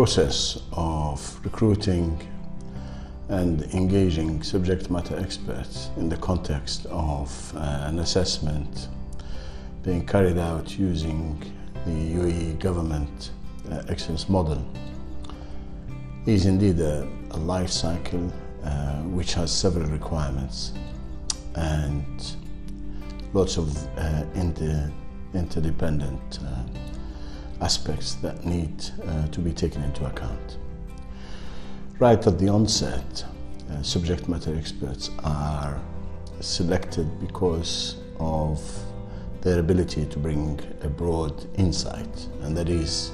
process of recruiting and engaging subject matter experts in the context of an assessment being carried out using the UAE government excellence model is indeed a life cycle which has several requirements and lots of interdependent aspects that need to be taken into account. Right at the onset, subject matter experts are selected because of their ability to bring a broad insight, and that is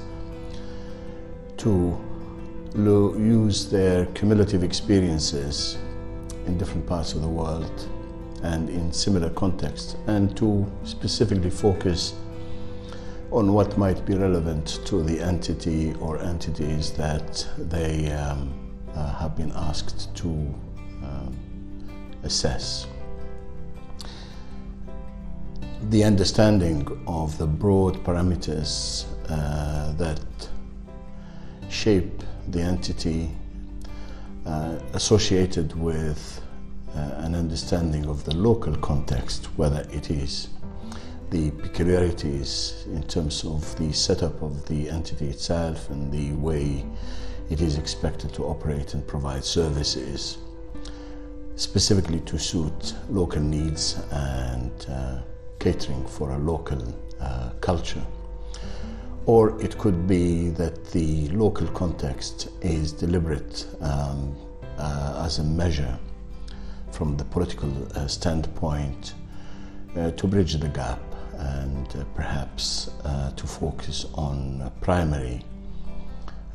to use their cumulative experiences in different parts of the world and in similar contexts, and to specifically focus on what might be relevant to the entity or entities that they have been asked to assess. The understanding of the broad parameters that shape the entity associated with an understanding of the local context, whether it is the peculiarities in terms of the setup of the entity itself and the way it is expected to operate and provide services specifically to suit local needs and catering for a local culture. Or it could be that the local context is deliberate as a measure from the political standpoint to bridge the gap and perhaps to focus on primary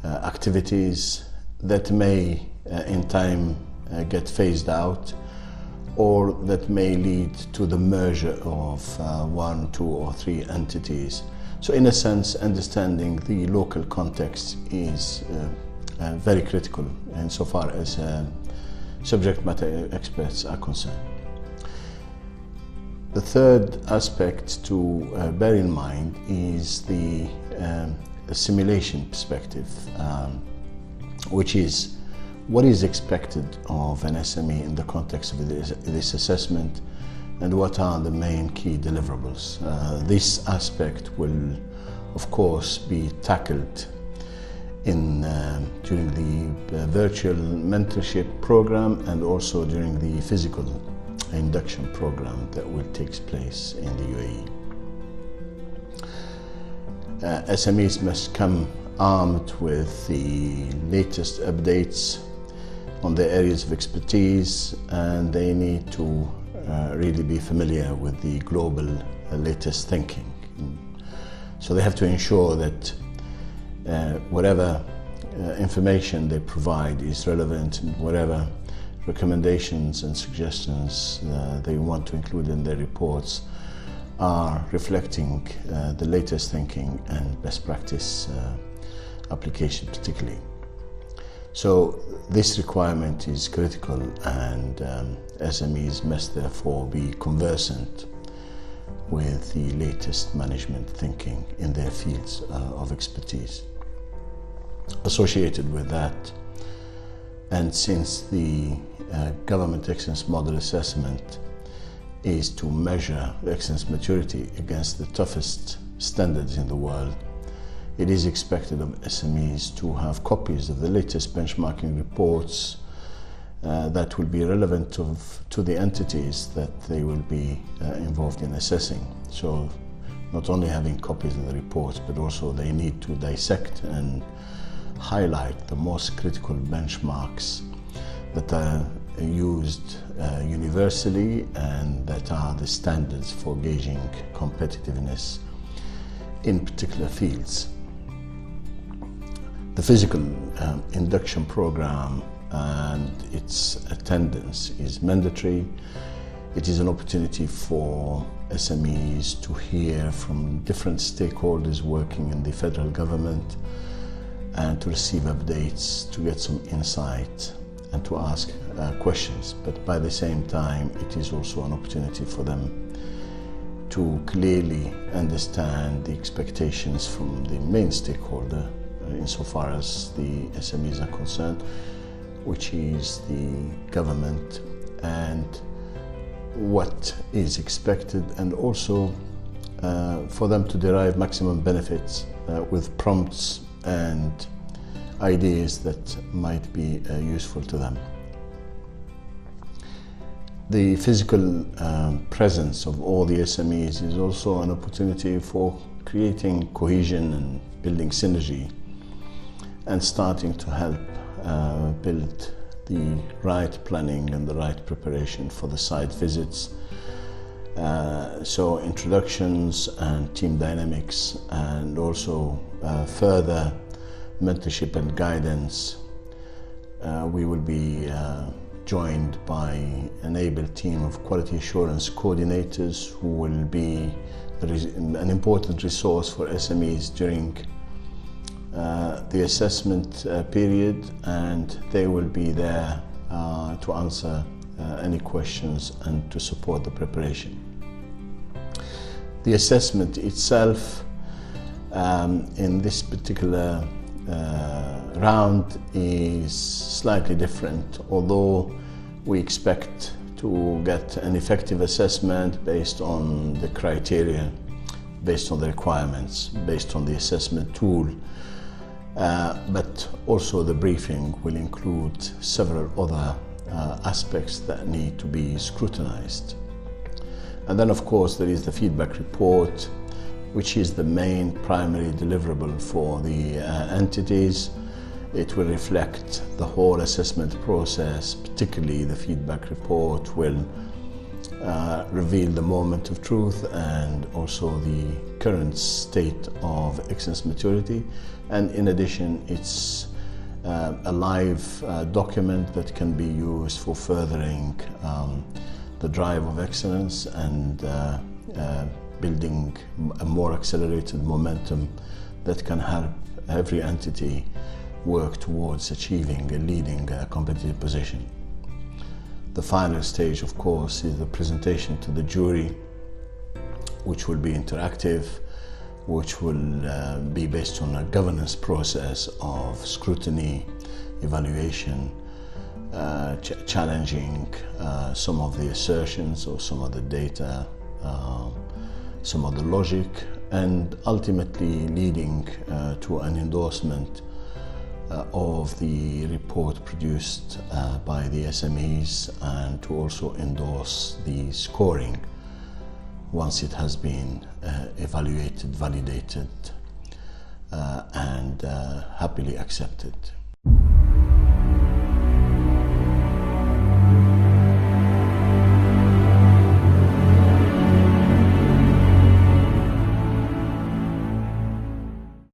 activities that may in time get phased out, or that may lead to the merger of one, two or three entities. So in a sense, understanding the local context is very critical insofar as subject matter experts are concerned. The third aspect to bear in mind is the assimilation perspective, which is what is expected of an SME in the context of this assessment, and what are the main key deliverables. This aspect will, of course, be tackled during the virtual mentorship program and also during the physical induction program that will take place in the UAE. SMEs must come armed with the latest updates on their areas of expertise, and they need to really be familiar with the global latest thinking. So they have to ensure that whatever information they provide is relevant, and whatever recommendations and suggestions they want to include in their reports are reflecting the latest thinking and best practice application particularly. So this requirement is critical, and SMEs must therefore be conversant with the latest management thinking in their fields of expertise. Associated with that, and since the government excellence model assessment is to measure excellence maturity against the toughest standards in the world, it is expected of SMEs to have copies of the latest benchmarking reports that will be relevant to the entities that they will be involved in assessing. So not only having copies of the reports, but also they need to dissect and highlight the most critical benchmarks that are used universally and that are the standards for gauging competitiveness in particular fields. The physical induction program and its attendance is mandatory. It is an opportunity for SMEs to hear from different stakeholders working in the federal government and to receive updates, to get some insight and to ask questions. But by the same time, it is also an opportunity for them to clearly understand the expectations from the main stakeholder, insofar as the SMEs are concerned, which is the government and what is expected, and also for them to derive maximum benefits with prompts and ideas that might be useful to them. The physical presence of all the SMEs is also an opportunity for creating cohesion and building synergy and starting to help build the right planning and the right preparation for the site visits. So introductions and team dynamics, and also further mentorship and guidance. We will be joined by an able team of quality assurance coordinators who will be an important resource for SMEs during the assessment period, and they will be there to answer any questions and to support the preparation. The assessment itself in this particular round is slightly different, although we expect to get an effective assessment based on the criteria, based on the requirements, based on the assessment tool. But also the briefing will include several other aspects that need to be scrutinized. And then of course there is the feedback report, which is the main primary deliverable for the entities. It will reflect the whole assessment process, particularly the feedback report will reveal the moment of truth and also the current state of excellence maturity. And in addition, it's a live document that can be used for furthering the drive of excellence and building a more accelerated momentum that can help every entity work towards achieving a leading competitive position. The final stage, of course, is the presentation to the jury, which will be interactive, which will be based on a governance process of scrutiny, evaluation, challenging some of the assertions or some of the data, some of the logic, and ultimately leading to an endorsement of the report produced by the SMEs, and to also endorse the scoring once it has been evaluated, validated, and happily accepted.